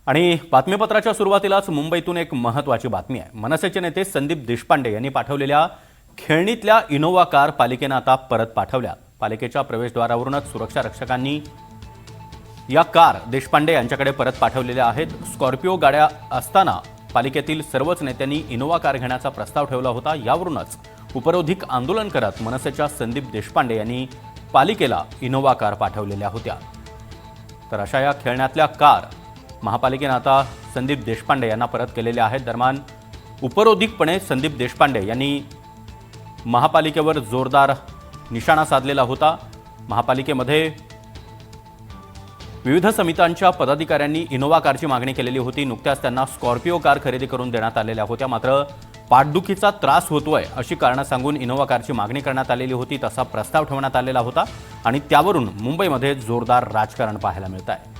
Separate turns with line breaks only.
आणि बातमीपत्राच्या सुरुवातीलाच मुंबईतून एक महत्त्वाची बातमी आहे। मनसेचे नेते संदीप देशपांडे यांनी पाठवलेल्या खेळणीतल्या इनोव्हा कार पालिकेने आता परत पाठवल्या। पालिकेच्या प्रवेशद्वारावरूनच सुरक्षा रक्षकांनी या कार देशपांडे यांच्याकडे परत पाठवलेल्या आहेत। स्कॉर्पिओ गाड्या असताना पालिकेतील सर्वच नेत्यांनी इनोव्हा कार घेण्याचा प्रस्ताव ठेवला होता। यावरूनच उपरोधिक आंदोलन करत मनसेच्या संदीप देशपांडे यांनी पालिकेला इनोव्हा कार पाठवलेल्या होत्या। तर अशा या खेळण्यातल्या कार महापालिकेने आता संदीप देशपांडे यांना परत केलेले आहेत। दरम्यान उपरोधिकपणे संदीप देशपांडे यांनी महापालिकेवर जोरदार निशाणा साधलेला होता। महापालिकेमध्ये विविध समित्यांच्या पदाधिकाऱ्यांनी इनोव्हा कारची मागणी केलेली होती। नुकत्याच त्यांना स्कॉर्पिओ कार खरेदी करून देण्यात आलेल्या होत्या। मात्र पाठदुखीचा त्रास होतोय अशी कारणं सांगून इनोव्हा कारची मागणी करण्यात आलेली होती। तसा प्रस्ताव ठेवण्यात आलेला होता आणि त्यावरून मुंबईमध्ये जोरदार राजकारण पाहायला मिळत आहे।